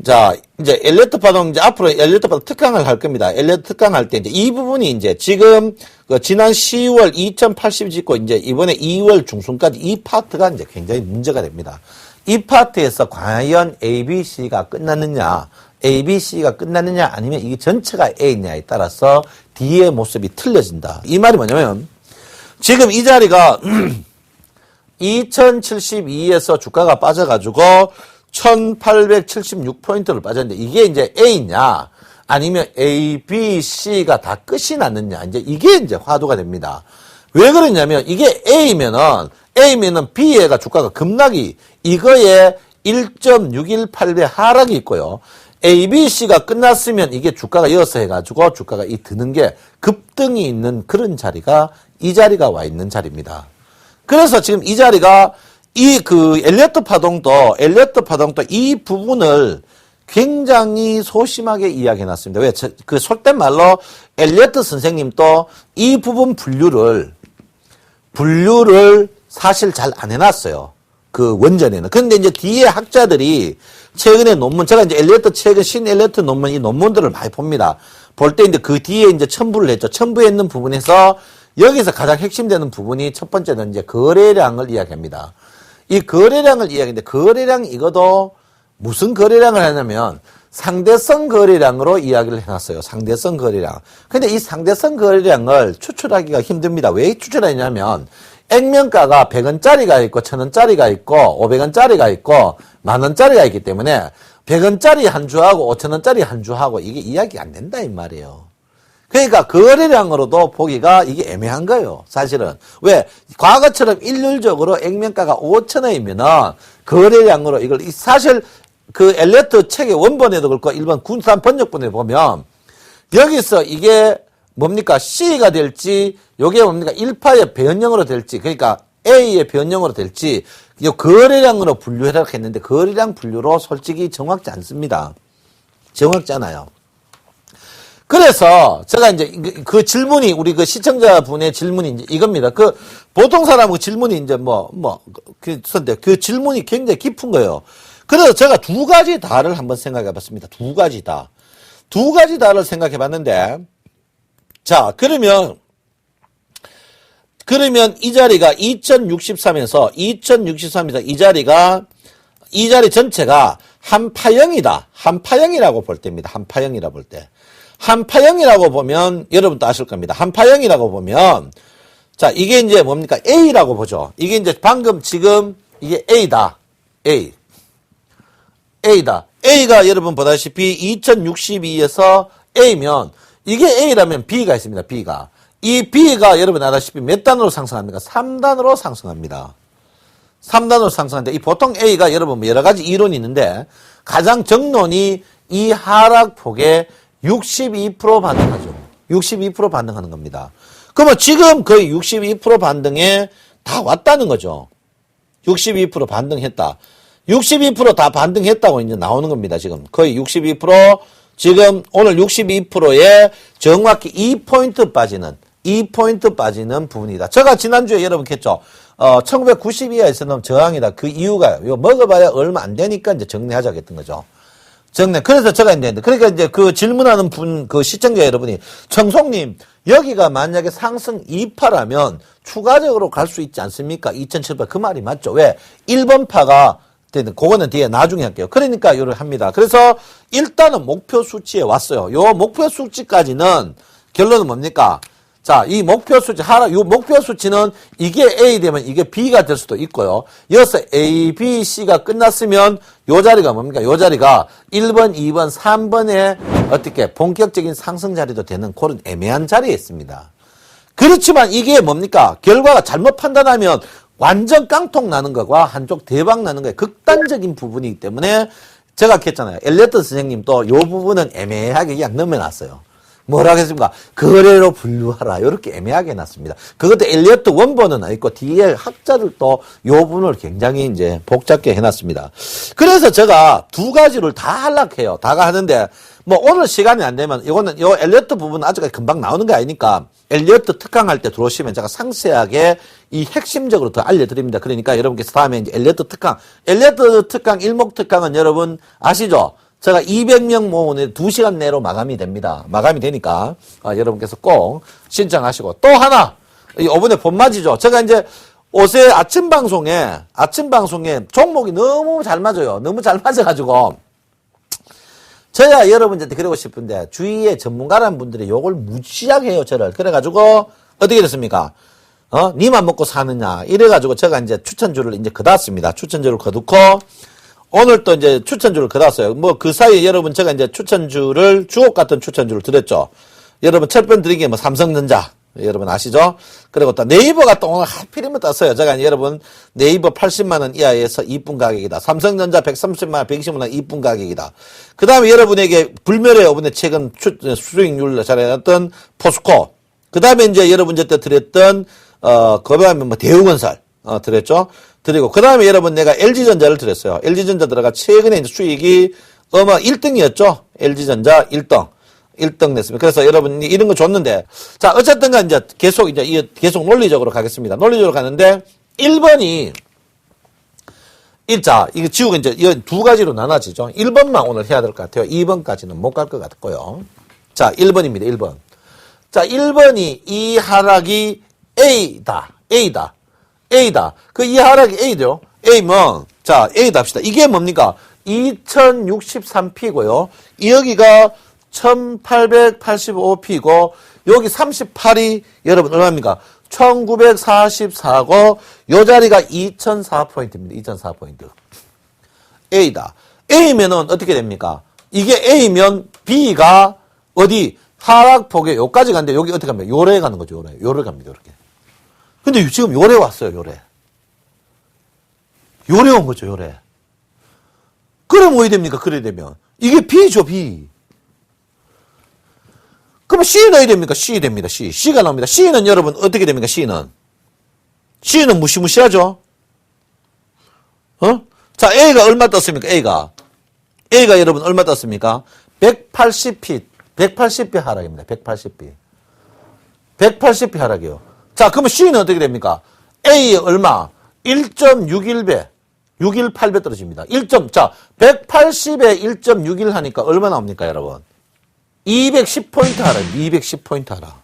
자, 이제 엘리어트 파동, 이제 앞으로 엘리어트 파동 특강을 할 겁니다. 엘리어트 특강 할 때 이제 이 부분이 이제 지금 지난 10월 2080 짓고 이제 이번에 2월 중순까지 이 파트가 이제 굉장히 문제가 됩니다. 이 파트에서 과연 A, B, C가 끝났느냐, A, B, C가 끝났느냐, 아니면 이게 전체가 A냐에 따라서 D의 모습이 틀려진다. 이 말이 뭐냐면, 지금 이 자리가 2072에서 주가가 빠져가지고 1876포인트를 빠졌는데, 이게 이제 A냐, 아니면 A, B, C가 다 끝이 났느냐, 이제 이게 이제 화두가 됩니다. 왜 그러냐면, 이게 A면은 B에가 주가가 급락이, 이거에 1.618배 하락이 있고요. A, B, C가 끝났으면 이게 주가가 이어서 해가지고 주가가 이 드는 게 급등이 있는 그런 자리가 이 자리가 와 있는 자리입니다. 그래서 지금 이 자리가 엘리어트 파동도 이 부분을 굉장히 소심하게 이야기해 놨습니다. 왜? 속된 말로 엘리어트 선생님도 이 부분 분류를 사실 잘 안 해놨어요. 그 원전에는. 근데 이제 뒤에 학자들이 최근에 논문, 제가 이제 신 엘리어트 논문, 이 논문들을 많이 봅니다. 볼 때 이제 그 뒤에 이제 첨부를 했죠. 첨부했는 부분에서 여기서 가장 핵심되는 부분이 첫 번째는 이제 거래량을 이야기합니다. 이 거래량을 이야기하는데 거래량 이것도 무슨 거래량을 하냐면 상대성 거래량으로 이야기를 해놨어요. 상대성 거래량. 근데 이 상대성 거래량을 추출하기가 힘듭니다. 왜 추출하냐면 액면가가 100원짜리가 있고 1000원짜리가 있고 500원짜리가 있고 10,000원짜리가 있기 때문에 100원짜리 한 주하고 5,000원짜리 한 주하고 이게 이야기 안 된다 이 말이에요. 그러니까 거래량으로도 보기가 이게 애매한 거예요. 사실은. 왜? 과거처럼 일률적으로 액면가가 5,000원이면은 거래량으로 이걸 사실 그 엘리어트 책의 원본에도 그렇고 일본 군산 번역본에 보면 여기서 이게 뭡니까? C가 될지 요게 뭡니까? 1파의 변형으로 될지 그러니까 A의 변형으로 될지 이 거래량으로 분류해라 했는데 거래량 분류로 솔직히 정확지 않습니다. 정확지 않아요. 그래서 제가 이제 그 질문이 우리 그 시청자분의 질문이 이제 이겁니다. 그 보통 사람의 질문이 이제 그 질문이 굉장히 깊은 거예요. 그래서 제가 두 가지 다를 한번 생각해 봤습니다. 두 가지 다를 생각해 봤는데 자, 그러면 이 자리가 2063에서 이 자리 전체가 한파형이다. 한파형이라고 볼 때입니다. 한파형이라고 볼 때. 한파형이라고 보면 여러분도 아실 겁니다. 한파형이라고 보면 자, 이게 이제 뭡니까? A라고 보죠. 이게 이제 방금 지금 이게 A다. A다. A가 여러분 보다시피 2062에서 A면 이게 A라면 B가 있습니다. B가. 이 B가 여러분 알다시피 몇 단으로 상승합니까? 3단으로 상승합니다. 3단으로 상승하는데 이 보통 A가 여러분 여러 가지 이론이 있는데 가장 정론이 이 하락폭에 62% 반등하죠. 62% 반등하는 겁니다. 그러면 지금 거의 62% 반등에 다 왔다는 거죠. 62% 반등했다. 62% 다 반등했다고 이제 나오는 겁니다. 지금 거의 62% 지금 오늘 62%에 정확히 2포인트 빠지는 부분이다. 제가 지난주에 여러분 했죠. 1990 이하에서는 저항이다. 그 이유가 이거 먹어봐야 얼마 안 되니까 이제 정리하자고 했던 거죠. 그래서 제가 그러니까 이제 그 질문하는 그 시청자 여러분이 청송님 여기가 만약에 상승 2파라면 추가적으로 갈 수 있지 않습니까? 2700 그 말이 맞죠. 왜? 1번 파가 그거는 뒤에 나중에 할게요. 그러니까 이걸 합니다. 그래서 일단은 목표 수치에 왔어요. 요 목표 수치까지는 결론은 뭡니까? 자, 이 목표 수치, 요 목표 수치는 이게 A 되면 이게 B가 될 수도 있고요. 여기서 A, B, C가 끝났으면 요 자리가 뭡니까? 요 자리가 1번, 2번, 3번에 어떻게 본격적인 상승 자리도 되는 그런 애매한 자리에 있습니다. 그렇지만 이게 뭡니까? 결과가 잘못 판단하면 완전 깡통 나는 것과 한쪽 대박 나는 거에 극단적인 부분이기 때문에 제가 했잖아요. 엘리어트 선생님도 요 부분은 애매하게 그냥 넘겨놨어요. 뭐라 하겠습니까? 거래로 분류하라. 이렇게 애매하게 해놨습니다. 그것도 엘리어트 원본은 있고 뒤에 학자들도 요 부분을 굉장히 이제 복잡게 해놨습니다. 그래서 제가 두 가지를 다 하려고 다가 하는데 뭐 오늘 시간이 안 되면 이거는 요 엘리어트 부분은 아직까지 금방 나오는 게 아니니까 엘리어트 특강할 때 들어오시면 제가 상세하게 이 핵심적으로 더 알려드립니다. 그러니까 여러분께서 다음에 이제 엘리어트 특강 일목 특강은 여러분 아시죠? 제가 200명 모으는 2시간 내로 마감이 됩니다. 마감이 되니까 여러분께서 꼭 신청하시고 또 하나 이번에 봄맞이죠. 제가 이제 어제 아침 방송에 종목이 너무 잘 맞아요. 너무 잘 맞아가지고 저야 여러분한테 그러고 싶은데 주위에 전문가라는 분들이 요걸 무지하게 해요, 저를. 그래가지고 어떻게 됐습니까? 니만 먹고 사느냐 이래가지고 제가 이제 추천주를 이제 거뒀습니다. 추천주를 거두고 오늘 또 이제 추천주를 거뒀어요. 뭐 그 사이에 여러분 제가 이제 추천주를 주옥 같은 추천주를 드렸죠. 여러분 첫번 드린 게 뭐 삼성전자 여러분 아시죠? 그리고 또 네이버가 또 오늘 하필이면 떴어요. 제가 여러분 네이버 80만원 이하에서 이쁜 가격이다. 삼성전자 130만원, 120만원 이쁜 가격이다. 그 다음에 여러분에게 불멸의 이번에 최근 수익률 잘해놨던 포스코. 그 다음에 이제 여러분 때 드렸던 그 다음에 뭐 대우건설 드렸죠. 드리고 그 다음에 여러분 내가 LG전자를 드렸어요. LG전자 들어가 최근에 이제 수익이 1등이었죠. LG전자 1등 냈습니다. 그래서 여러분이 이런 거 줬는데, 자, 어쨌든 간 이제 계속 논리적으로 가겠습니다. 논리적으로 가는데, 1번이, 자, 이거 지우고 이제 이 두 가지로 나눠지죠. 1번만 오늘 해야 될 것 같아요. 2번까지는 못 갈 것 같고요. 자, 1번입니다. 1번. 자, 1번이 이 하락이 A다. 그 이 하락이 A죠. A면, 자, A다 합시다. 이게 뭡니까? 2063P고요. 여기가 1885P고 여기 38이 여러분 얼마입니까? 1944고 요 자리가 2004포인트입니다. 2004포인트. A다. A면은 어떻게 됩니까? 이게 A면 B가 어디 하락폭에 요까지 가는데 여기 어떻게 갑니까? 요래 가는 거죠. 요래 갑니다. 이렇게. 근데 지금 요래 왔어요. 요래 온 거죠. 요래. 그럼 뭐 됩니까? 그래 되면 이게 B죠. B. 그럼 C는 어디 됩니까? C 됩니다. C가 나옵니다. C는 여러분 어떻게 됩니까? C는 무시무시하죠? 자, A가 얼마 떴습니까? A가 여러분 얼마 떴습니까? 180p 하락입니다. 180p 하락이요. 자, 그러면 C는 어떻게 됩니까? A 얼마? 1.61배. 618배 떨어집니다. 180에 1.61 하니까 얼마 나옵니까, 여러분? 210포인트 하라. 210포인트 하라.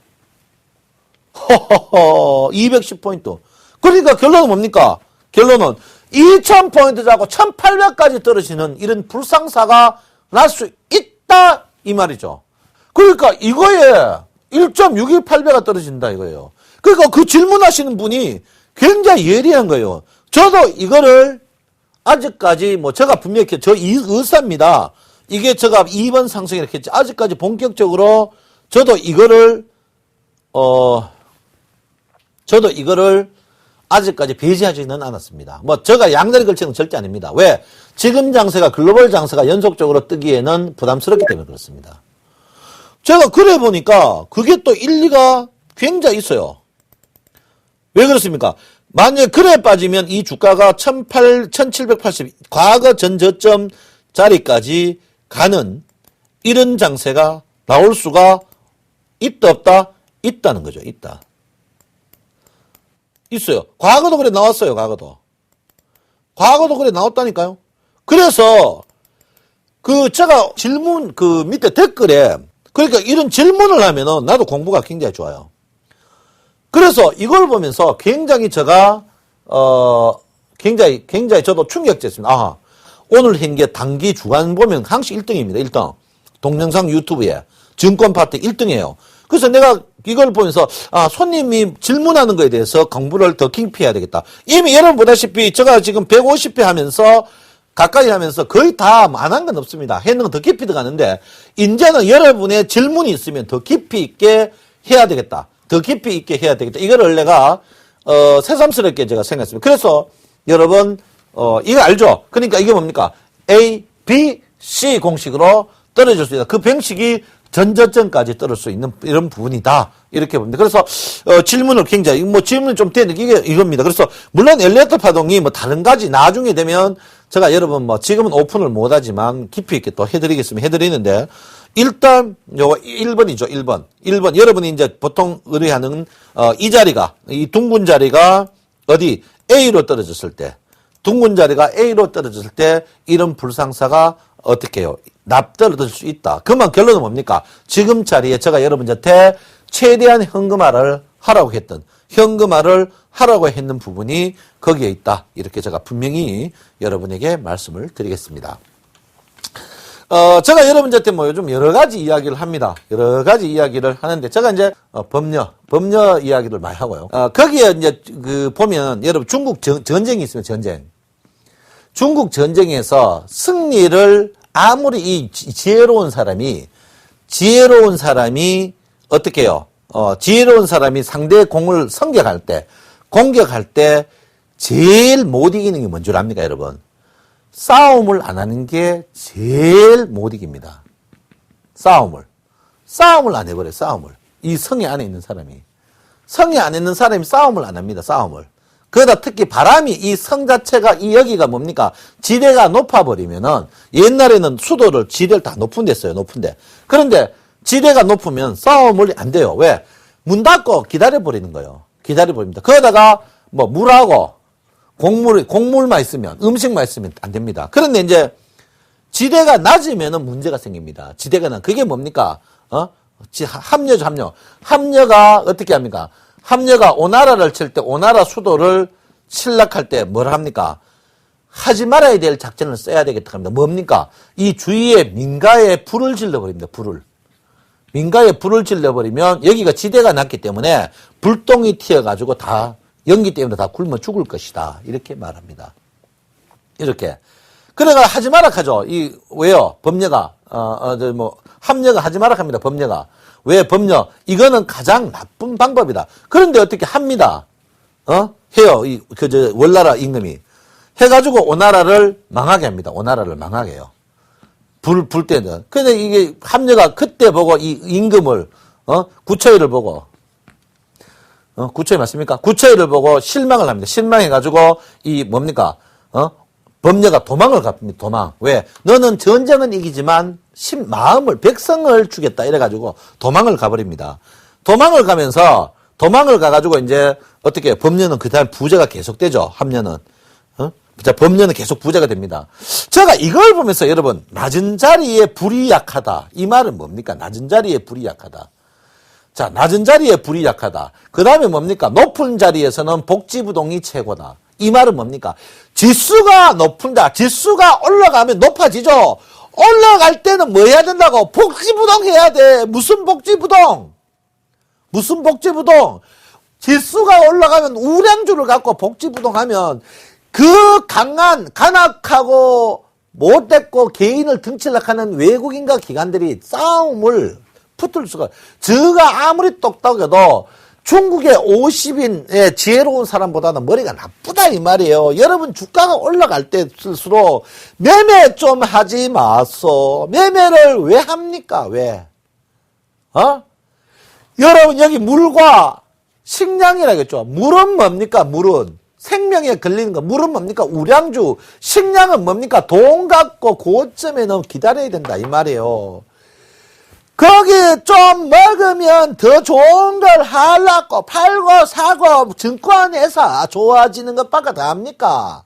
허허허. 210포인트. 그러니까 결론은 뭡니까? 결론은 2000포인트 자고 1800까지 떨어지는 이런 불상사가 날 수 있다 이 말이죠. 그러니까 이거에 1.618배가 떨어진다 이거예요. 그러니까 그 질문하시는 분이 굉장히 예리한 거예요. 저도 이거를 아직까지 뭐 제가 분명히 저 의사입니다. 이게 제가 2번 상승 이렇게 했지. 아직까지 본격적으로 저도 이거를 아직까지 배제하지는 않았습니다. 뭐 제가 양다리 걸치는 건 절대 아닙니다. 왜? 지금 장세가 글로벌 장세가 연속적으로 뜨기에는 부담스럽기 때문에 그렇습니다. 제가 그래 보니까 그게 또 일리가 굉장히 있어요. 왜 그렇습니까? 만약에 그래 빠지면 이 주가가 1780 과거 전 저점 자리까지 가는 이런 장세가 나올 수가 있다 없다? 있다는 거죠. 있어요. 과거도 그래 나왔어요. 과거도 그래 나왔다니까요. 그래서 제가 질문 밑에 댓글에 그러니까 이런 질문을 하면은 나도 공부가 굉장히 좋아요. 그래서 이걸 보면서 굉장히 제가 굉장히 저도 충격적이었습니다. 아하. 오늘 현재 단기 주간 보면 항상 1등입니다. 1등. 동영상 유튜브에. 증권 파트 1등이에요. 그래서 내가 이걸 보면서, 손님이 질문하는 거에 대해서 공부를 더 깊이 해야 되겠다. 이미 여러분 보다시피 제가 지금 150회 하면서 가까이 하면서 거의 다 안 한 건 없습니다. 했는 건 더 깊이 들어가는데, 이제는 여러분의 질문이 있으면 더 깊이 있게 해야 되겠다. 이거를 내가, 새삼스럽게 제가 생각했습니다. 그래서 여러분, 이거 알죠? 그러니까 이게 뭡니까? A, B, C 공식으로 떨어질 수 있다. 그 방식이 전저점까지 떨어질 수 있는 이런 부분이다. 이렇게 봅니다. 그래서, 질문을 굉장히, 질문이 좀 되는 게 이겁니다. 그래서, 물론 엘리어트 파동이 다른 가지 나중에 되면 제가 여러분 지금은 오픈을 못 하지만 깊이 있게 또 해드리는데, 일단, 요거 1번이죠. 1번. 여러분이 이제 보통 의뢰하는, 이 자리가, 이 둥근 자리가 어디 A로 떨어졌을 때, 이런 불상사가 어떻게 해요? 납떨어질 수 있다. 그만 결론은 뭡니까? 지금 자리에 제가 여러분한테 최대한 현금화를 하라고 했던, 현금화를 하라고 했는 부분이 거기에 있다. 이렇게 제가 분명히 여러분에게 말씀을 드리겠습니다. 제가 여러분한테 뭐 요즘 여러 가지 이야기를 합니다. 여러 가지 이야기를 하는데, 제가 이제, 법녀 이야기를 많이 하고요. 거기에 이제, 보면, 여러분, 중국 전쟁이 있으면 전쟁. 중국 전쟁에서 승리를 아무리 이 지혜로운 사람이 어떻게 해요? 지혜로운 사람이 상대의 공을 공격할 때 제일 못 이기는 게 뭔 줄 압니까, 여러분? 싸움을 안 하는 게 제일 못 이깁니다. 싸움을 안 해버려요, 싸움을. 이 성에 안에 있는 사람이. 성에 안에 있는 사람이 싸움을 안 합니다, 싸움을. 그러다 특히 바람이 이 성 자체가 여기가 뭡니까? 지대가 높아버리면은 옛날에는 수도를 지대를 다 높은 데 써요, 높은데. 그런데 지대가 높으면 싸움을 안 돼요. 왜? 문 닫고 기다려버리는 거예요. 기다려버립니다. 그러다가 뭐 물하고 곡물만 있으면, 음식만 있으면 안 됩니다. 그런데 이제 지대가 낮으면은 문제가 생깁니다. 지대가 그게 뭡니까? 합녀죠, 합녀. 합녀가 어떻게 합니까? 합녀가 오나라를 칠 때 오나라 수도를 침략할 때 뭘 합니까? 하지 말아야 될 작전을 써야 되겠다 합니다. 뭡니까? 이 주위에 민가에 불을 질러버립니다. 민가에 불을 질러버리면 여기가 지대가 낮기 때문에 불똥이 튀어가지고 다 연기 때문에 다 굶어 죽을 것이다. 이렇게 말합니다. 이렇게. 그래가 하지 마라 하죠. 왜요? 법녀가, 합녀가 하지 마라 합니다. 법녀가. 왜 법녀? 이거는 가장 나쁜 방법이다. 그런데 어떻게 합니다. 해요. 월나라 임금이. 해가지고 오나라를 망하게 합니다. 오나라를 망하게 해요. 불 때는. 근데 이게 합녀가 그때 보고 이 임금을, 구처일을 보고, 구처일 맞습니까? 구처일을 보고 실망을 합니다. 실망해가지고, 법녀가 도망을 갑니다. 도망. 왜? 너는 전쟁은 이기지만, 백성을 주겠다. 이래가지고, 도망을 가버립니다. 도망을 가가지고, 이제, 어떻게 해요? 법녀는 그 다음 부재가 계속되죠. 합녀는. 자, 법녀는 계속 부자가 됩니다. 제가 이걸 보면서 여러분, 낮은 자리에 불이 약하다. 이 말은 뭡니까? 낮은 자리에 불이 약하다. 자, 낮은 자리에 불이 약하다. 그 다음에 뭡니까? 높은 자리에서는 복지부동이 최고다. 이 말은 뭡니까? 지수가 높은다. 지수가 올라가면 높아지죠. 올라갈 때는 뭐 해야 된다고? 복지부동 해야 돼. 무슨 복지부동? 지수가 올라가면 우량주를 갖고 복지부동하면 그 간악하고 못됐고 개인을 등칠락하는 외국인과 기관들이 싸움을 붙을 수가, 저가 아무리 똑똑해도 중국의 50인의 지혜로운 사람보다는 머리가 나쁘다 이 말이에요. 여러분 주가가 올라갈 때일수록 매매 좀 하지 마소. 매매를 왜 합니까? 왜? 여러분 여기 물과 식량이라겠죠. 물은 뭡니까? 물은 생명에 걸리는 거. 물은 뭡니까? 우량주. 식량은 뭡니까? 돈 갖고 고점에는 기다려야 된다 이 말이에요. 거기 좀 먹으면 더 좋은 걸 하려고 팔고 사고 증권회사 좋아지는 것밖에 다 합니까?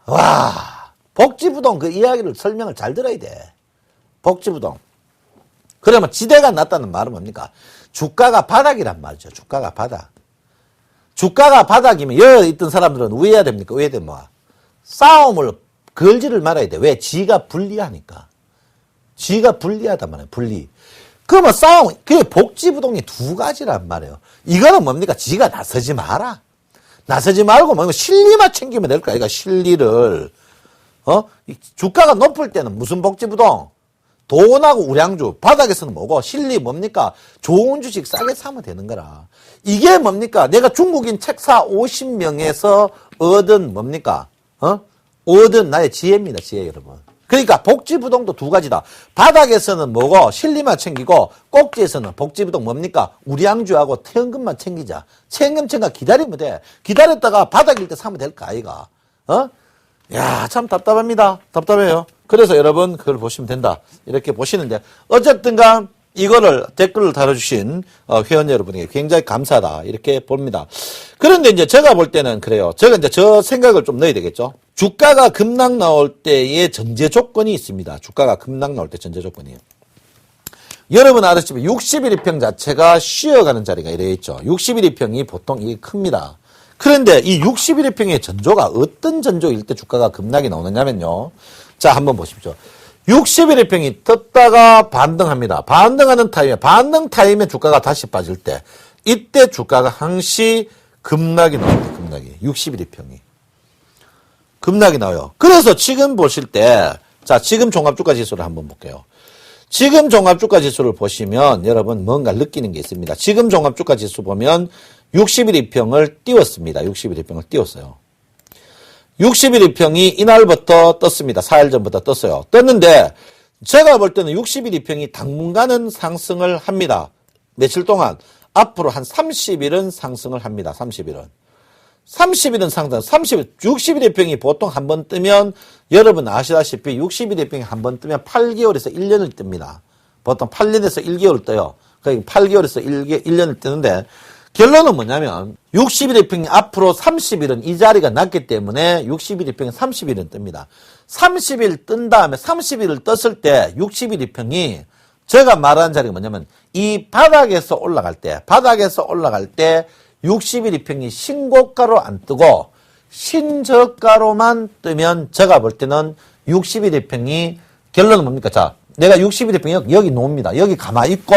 와, 복지부동 그 이야기를 설명을 잘 들어야 돼. 복지부동. 그러면 지대가 낮다는 말은 뭡니까? 주가가 바닥이란 말이죠. 주가가 바닥. 주가가 바닥이면 여기 있던 사람들은 우회해야 됩니까? 우회되면 뭐? 싸움을 걸지를 말아야 돼. 왜? 지가 불리하니까. 지가 불리하단 말이에요. 불리. 그러면 싸움, 그게 복지부동이 두 가지란 말이에요. 이거는 뭡니까? 지가 나서지 마라. 나서지 말고 뭐 실리만 챙기면 될 거야. 그러니까 실리를. 주가가 높을 때는 무슨 복지부동? 돈하고 우량주. 바닥에서는 뭐고? 실리 뭡니까? 좋은 주식 싸게 사면 되는 거라. 이게 뭡니까? 내가 중국인 책사 50명에서 얻은 뭡니까? 얻은 나의 지혜입니다. 지혜 여러분. 그러니까 복지부동도 두 가지다. 바닥에서는 뭐고? 실리만 챙기고 꼭지에서는 복지부동 뭡니까? 우량주하고 태연금만 챙기자. 챙금챙가 기다리면 돼. 기다렸다가 바닥일 때 사면 될까 아이가? 야, 참 답답합니다. 답답해요. 그래서 여러분 그걸 보시면 된다. 이렇게 보시는데 어쨌든간 이거를 댓글을 달아주신 회원 여러분에게 굉장히 감사하다 이렇게 봅니다. 그런데 이제 제가 볼 때는 그래요. 제가 이제 저 생각을 좀 넣어야 되겠죠. 주가가 급락 나올 때의 전제 조건이 있습니다. 주가가 급락 나올 때 전제 조건이에요. 여러분 아시다시피 61일평 자체가 쉬어가는 자리가 이래 있죠. 61일평이 보통 이게 큽니다. 그런데 이 61일평의 전조가 어떤 전조일 때 주가가 급락이 나오느냐면요. 자, 한번 보십시오. 61일평이 떴다가 반등합니다. 반등하는 타임에, 반등 타임에 주가가 다시 빠질 때, 이때 주가가 항시 급락이 나옵니다. 급락이. 61일평이. 급락이 나와요. 그래서 지금 보실 때, 자, 지금 종합주가 지수를 한번 볼게요. 지금 종합주가 지수를 보시면 여러분 뭔가 느끼는 게 있습니다. 지금 종합주가 지수 보면 61일평을 띄웠습니다. 61일평을 띄웠어요. 61일평이 이날부터 떴습니다. 4일 전부터 떴어요. 떴는데 제가 볼 때는 61일평이 당분간은 상승을 합니다. 며칠 동안 앞으로 한 30일은 상승을 합니다. 30일은. 30일은 상승, 61일평이 보통 한 번 뜨면 여러분 아시다시피 61일평이 한 번 뜨면 8개월에서 1년을 뜹니다. 보통 8년에서 1개월 떠요. 그러니까 8개월에서 1년을 뜨는데 결론은 뭐냐면 61일평이 앞으로 30일은 이 자리가 낮기 때문에 61일평이 30일은 뜹니다. 30일 뜬 다음에 30일을 떴을 때 61일평이 제가 말하는 자리가 뭐냐면 이 바닥에서 올라갈 때 61일평이 신고가로 안 뜨고 신저가로만 뜨면 제가 볼 때는 61일평이 결론은 뭡니까? 자, 내가 61일평이 여기 놓습니다. 여기 가만히 있고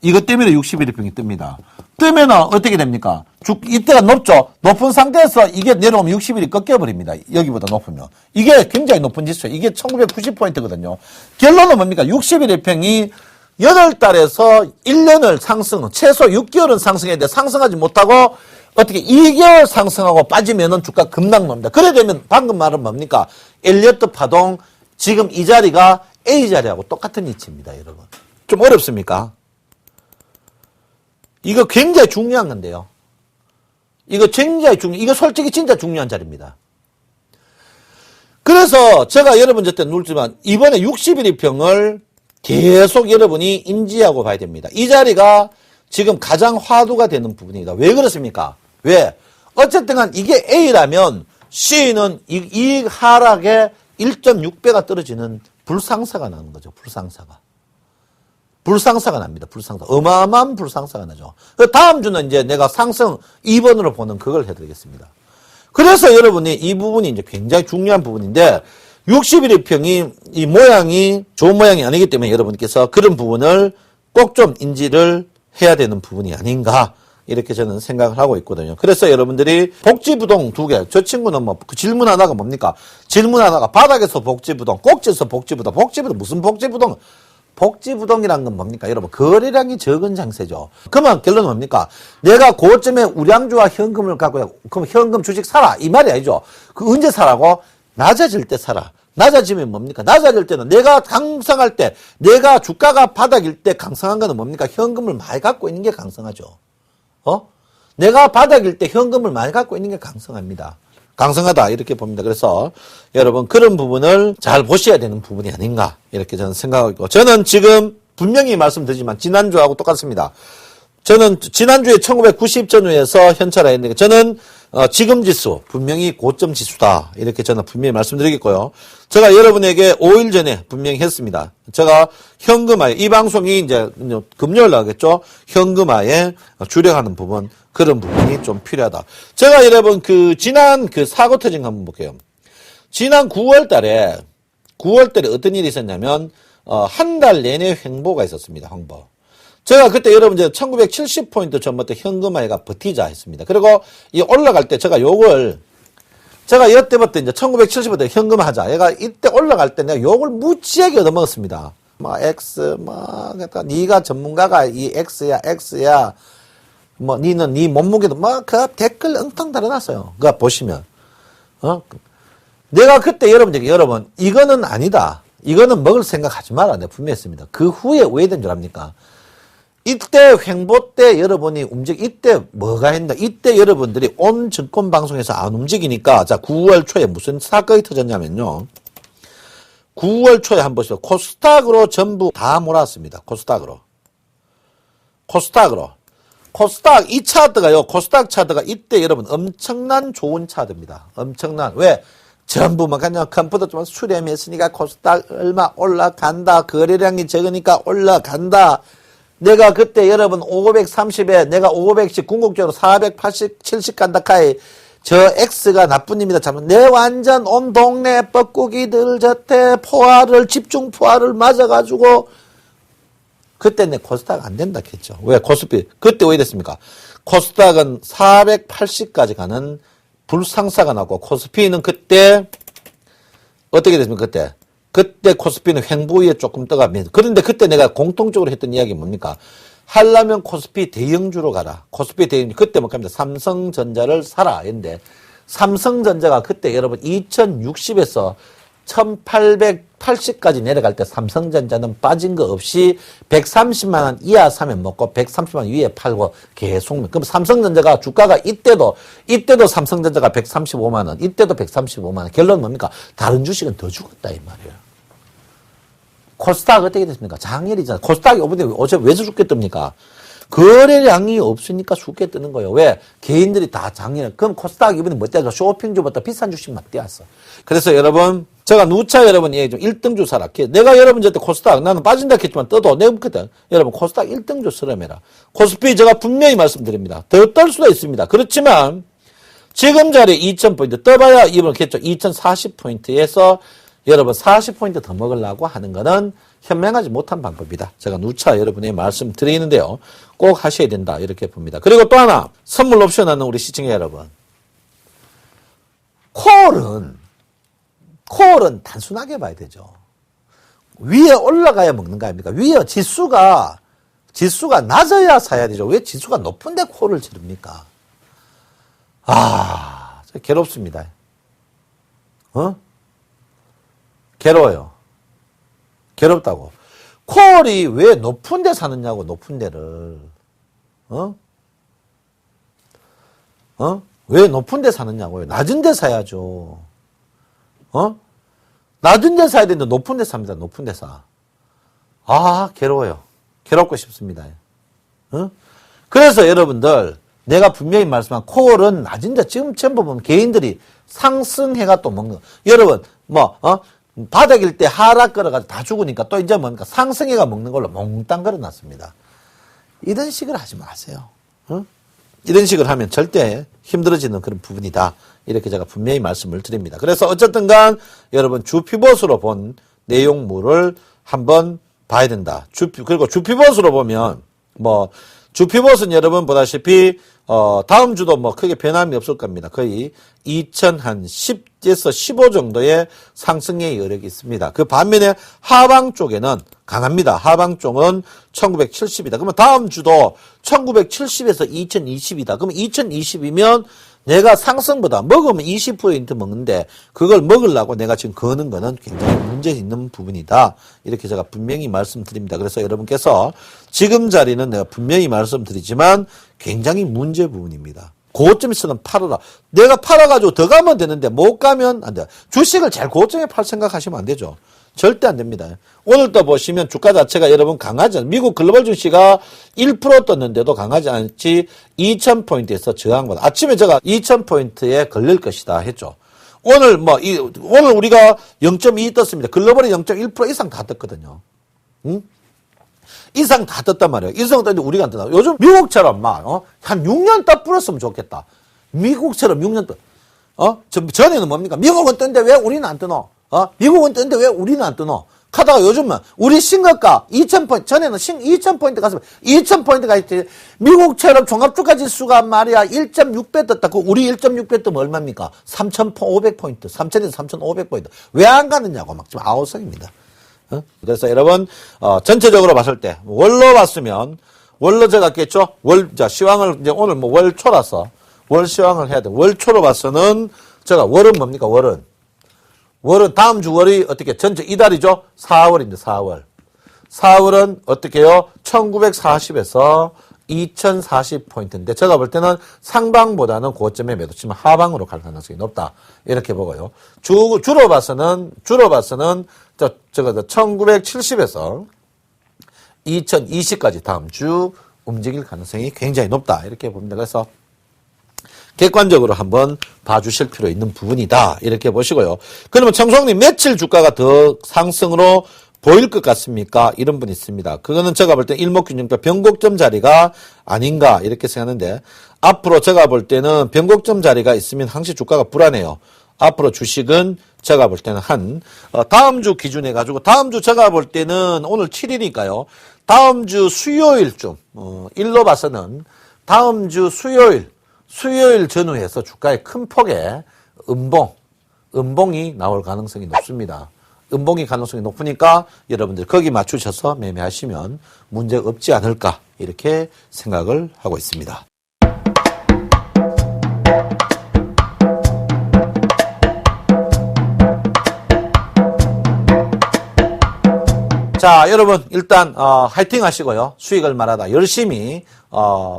이것 때문에 61일평이 뜹니다. 뜨면 어떻게 됩니까? 이때가 높죠? 높은 상태에서 이게 내려오면 60일이 꺾여버립니다. 여기보다 높으면. 이게 굉장히 높은 지수예요. 이게 1990포인트거든요. 결론은 뭡니까? 61일평이 8달에서 1년을 상승, 최소 6개월은 상승해야 돼. 상승하지 못하고 어떻게 2개월 상승하고 빠지면은 주가 급락 납니다. 그래 되면 방금 말은 뭡니까? 엘리어트 파동, 지금 이 자리가 A 자리하고 똑같은 위치입니다, 여러분. 좀 어렵습니까? 이거 굉장히 중요한 건데요. 이거 솔직히 진짜 중요한 자리입니다. 그래서 제가 여러분 저때 누르지만 이번에 61일평을 계속 여러분이 인지하고 봐야 됩니다. 이 자리가 지금 가장 화두가 되는 부분입니다. 왜 그렇습니까? 왜? 어쨌든 간 이게 A라면 C는 이 하락에 1.6배가 떨어지는 불상사가 나는 거죠. 불상사가 납니다. 어마어마한 불상사가 나죠. 다음 주는 이제 내가 상승 2번으로 보는 그걸 해드리겠습니다. 그래서 여러분이 이 부분이 이제 굉장히 중요한 부분인데 61일평이 이 모양이 좋은 모양이 아니기 때문에 여러분께서 그런 부분을 꼭 좀 인지를 해야 되는 부분이 아닌가 이렇게 저는 생각을 하고 있거든요. 그래서 여러분들이 복지부동 2개, 저 친구는 뭐 그 질문 하나가 뭡니까? 질문 하나가 바닥에서 복지부동, 꼭지에서 복지부동 무슨 복지부동? 복지부동이라는 건 뭡니까? 여러분 거래량이 적은 장세죠. 그러면 결론은 뭡니까? 내가 고점에 우량주와 현금을 갖고 그럼 현금 주식 사라 이 말이 아니죠. 그 언제 사라고? 낮아질 때 사라. 낮아지면 뭡니까? 낮아질 때는 내가 강성할 때, 내가 주가가 바닥일 때 강성한 거는 뭡니까? 현금을 많이 갖고 있는 게 강성하죠. 내가 바닥일 때 현금을 많이 갖고 있는 게 강성합니다. 강성하다 이렇게 봅니다. 그래서 여러분 그런 부분을 잘 보셔야 되는 부분이 아닌가 이렇게 저는 생각하고 있고, 저는 지금 분명히 말씀드리지만 지난주하고 똑같습니다. 저는 지난주에 1990 전후에서 현찰했는데 저는 지금 지수 분명히 고점 지수다 이렇게 저는 분명히 말씀드리겠고요. 제가 여러분에게 5일 전에 분명히 했습니다. 제가 현금화에 이 방송이 이제 금요일 나가겠죠. 현금화에 주력하는 부분 그런 부분이 좀 필요하다. 제가 여러분 지난 사고 터진 거 한번 볼게요. 지난 9월달에 어떤 일이 있었냐면 한 달 내내 횡보가 있었습니다. 횡보. 제가 그때 여러분 이제 1970포인트 전부터 현금화가 버티자 했습니다. 그리고 이 올라갈 때 제가 이때부터 이제 1970부터 현금화 하자. 얘가 이때 올라갈 때 내가 욕을 무지하게 얻어먹었습니다. 네가 전문가가 이 X야. 니는 네 몸무게도 그 댓글 엉뚱 달아놨어요. 그거 보시면. 내가 그때 여러분 이거는 아니다. 이거는 먹을 생각하지 마라. 내가 분명히 했습니다. 그 후에 왜 된 줄 압니까? 이때 횡보 때 여러분이 이때 뭐가 했나? 이때 여러분들이 온 증권 방송에서 안 움직이니까, 자, 9월 초에 무슨 사건이 터졌냐면요. 9월 초에 한번 보시죠. 코스닥으로 전부 다 몰았습니다. 코스닥 이 차트가요, 코스닥 차트가 이때 여러분 엄청난 좋은 차트입니다. 왜? 전부 뭐 그냥 컴퓨터 좀 수렴했으니까 코스닥 얼마 올라간다. 거래량이 적으니까 올라간다. 내가 그때 여러분 530에 내가 510 궁극적으로 480, 70 간다 카이 저 X가 나쁜 놈이다. 참, 내 완전 온 동네 뻐꾸기들 저태 포화를 집중 포화를 맞아가지고 그때 내 코스닥 안 된다 했죠. 왜 코스피 그때 왜 됐습니까? 코스닥은 480까지 가는 불상사가 나고 코스피는 그때 어떻게 됐습니까? 그때 코스피는 횡보 위에 조금 떠가면서 그런데 그때 내가 공통적으로 했던 이야기 뭡니까? 하려면 코스피 대형주로 가라. 코스피 대형주 그때 뭐 갑니다. 삼성전자를 사라 했는데 삼성전자가 그때 여러분 2060에서 1880까지 내려갈 때 삼성전자는 빠진 거 없이 130만 원 이하 사면 먹고 130만 원 위에 팔고 계속. 그럼 삼성전자가 주가가 이때도 삼성전자가 135만 원, 이때도 135만 원. 결론은 뭡니까? 다른 주식은 더 죽었다 이 말이에요. 코스닥 어떻게 됐습니까? 장일이잖아. 코스닥이 어차피 왜 죽게 뜹니까? 거래량이 없으니까 죽게 뜨는 거예요. 왜? 개인들이 다 장일. 그럼 코스닥 이번에 뭐 떼서 쇼핑주부터 비싼 주식만 떼었어. 그래서 여러분, 제가 누차 여러분 얘기 좀 1등주 사라. 내가 여러분 저때 코스닥 나는 빠진다 했지만 떠도 내가 그때 여러분 코스닥 1등주 쓰려매라. 코스피 제가 분명히 말씀드립니다. 더 떨 수도 있습니다. 그렇지만 지금 자리에 2000포인트 떠봐야 이번 겠죠. 2040포인트에서 여러분 40포인트 더 먹으려고 하는 거는 현명하지 못한 방법이다. 제가 누차 여러분의 말씀 드리는데요. 꼭 하셔야 된다. 이렇게 봅니다. 그리고 또 하나 선물 옵션 하는 우리 시청자 여러분. 콜은 단순하게 봐야 되죠. 위에 올라가야 먹는 거 아닙니까? 위에 지수가 낮아야 사야 되죠. 왜 지수가 높은데 콜을 치릅니까? 괴롭습니다. 괴로워요. 괴롭다고. 콜이 왜 높은 데 사느냐고, 높은 데를. 왜 높은 데 사느냐고요. 낮은 데 사야죠. 낮은 데 사야 되는데 높은 데 삽니다. 높은 데 사. 괴로워요. 괴롭고 싶습니다. 그래서 여러분들, 내가 분명히 말씀한 콜은 낮은 데 지금 전부 보면 개인들이 상승해가 또 먹는 거. 여러분, 바닥일 때 하락 걸어가지고 다 죽으니까 또 이제 뭡니까? 상승해가 먹는 걸로 몽땅 걸어놨습니다. 이런 식으로 하지 마세요. 이런 식으로 하면 절대 힘들어지는 그런 부분이다. 이렇게 제가 분명히 말씀을 드립니다. 그래서 어쨌든 간 여러분 주피봇으로 본 내용물을 한번 봐야 된다. 그리고 주피봇으로 보면 주피봇은 여러분 보다시피 다음 주도 크게 변함이 없을 겁니다. 거의 2010에서 15 정도의 상승의 여력이 있습니다. 그 반면에 하방 쪽에는 강합니다. 하방 쪽은 1970이다. 그러면 다음 주도 1970에서 2020이다. 그러면 2020이면 내가 상승보다 먹으면 20% 먹는데 그걸 먹으려고 내가 지금 거는 거는 굉장히 문제 있는 부분이다. 이렇게 제가 분명히 말씀드립니다. 그래서 여러분께서 지금 자리는 내가 분명히 말씀드리지만 굉장히 문제 부분입니다. 고점에서는 팔아라. 내가 팔아가지고 더 가면 되는데 못 가면 안 돼요. 주식을 제일 고점에 팔 생각하시면 안 되죠. 절대 안 됩니다. 오늘 또 보시면 주가 자체가 여러분 강하지 않아요. 미국 글로벌 증시가 1% 떴는데도 강하지 않지 2000포인트에서 저항받아. 아침에 제가 2000포인트에 걸릴 것이다 했죠. 오늘 오늘 우리가 0.2 떴습니다. 글로벌이 0.1% 이상 다 떴거든요. 이상 다 떴단 말이에요. 이상 떴는데 우리가 안 떴다. 요즘 미국처럼 한 6년 딱 불었으면 좋겠다. 미국처럼 6년 전에는 뭡니까? 미국은 떴는데 왜 우리는 안 뜨노? 미국은 뜨는데 왜 우리는 안 뜨노? 하다가 요즘은 우리 신고가 2000포인트, 전에는 2000포인트 갔으면 2000포인트가 있지. 미국처럼 종합주가 지수가 말이야 1.6배 떴다. 우리 1.6배 뜨면 얼마입니까? 3500포인트, 3000에서 3500포인트. 왜 안 가느냐고 막 지금 아우성입니다. 그래서 여러분, 전체적으로 봤을 때, 월로 봤으면, 월로 제가 했겠죠? 시황을 이제 오늘 월초라서, 월 시황을 해야 돼. 월초로 봐서는, 제가 월은 뭡니까? 월은 다음 주 월이 어떻게 전체 이달이죠? 4월입니다. 4월. 4월은 어떻게 해요? 1940에서 2040포인트인데 제가 볼 때는 상방보다는 고점에 매도치면 하방으로 갈 가능성이 높다. 이렇게 보고요. 주로 봐서는 1970에서 2020까지 다음 주 움직일 가능성이 굉장히 높다. 이렇게 봅니다. 그래서 객관적으로 한번 봐주실 필요 있는 부분이다. 이렇게 보시고요. 그러면 청송님 며칠 주가가 더 상승으로 보일 것 같습니까? 이런 분이 있습니다. 그거는 제가 볼 때 일목균형표 변곡점 자리가 아닌가 이렇게 생각하는데 앞으로 제가 볼 때는 변곡점 자리가 있으면 항시 주가가 불안해요. 앞으로 주식은 제가 볼 때는 다음 주 기준해 가지고 다음 주 제가 볼 때는 오늘 7일이니까요. 다음 주 수요일쯤 일로 봐서는 다음 주 수요일 전후해서 주가의 큰 폭의 음봉이 나올 가능성이 높습니다. 음봉이 가능성이 높으니까 여러분들 거기 맞추셔서 매매하시면 문제 없지 않을까 이렇게 생각을 하고 있습니다. 자, 여러분 일단 화이팅 하시고요. 수익을 말하다 열심히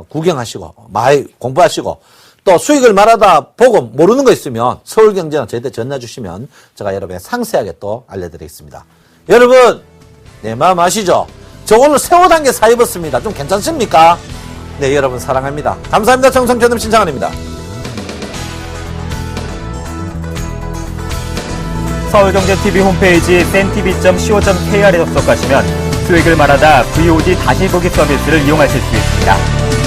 구경하시고 많이 공부하시고 또 수익을 말하다 보고 모르는 거 있으면 서울경제나 저희한테 전화 주시면 제가 여러분에 상세하게 또 알려드리겠습니다. 여러분 내 마음 아시죠? 저 오늘 새 옷 한 개 사 입었습니다. 좀 괜찮습니까? 네, 여러분 사랑합니다. 감사합니다. 정성전음 신창환입니다. 서울경제TV 홈페이지 sen.tv.co.kr에 접속하시면 수익을 말하다 VOD 다시 보기 서비스를 이용하실 수 있습니다.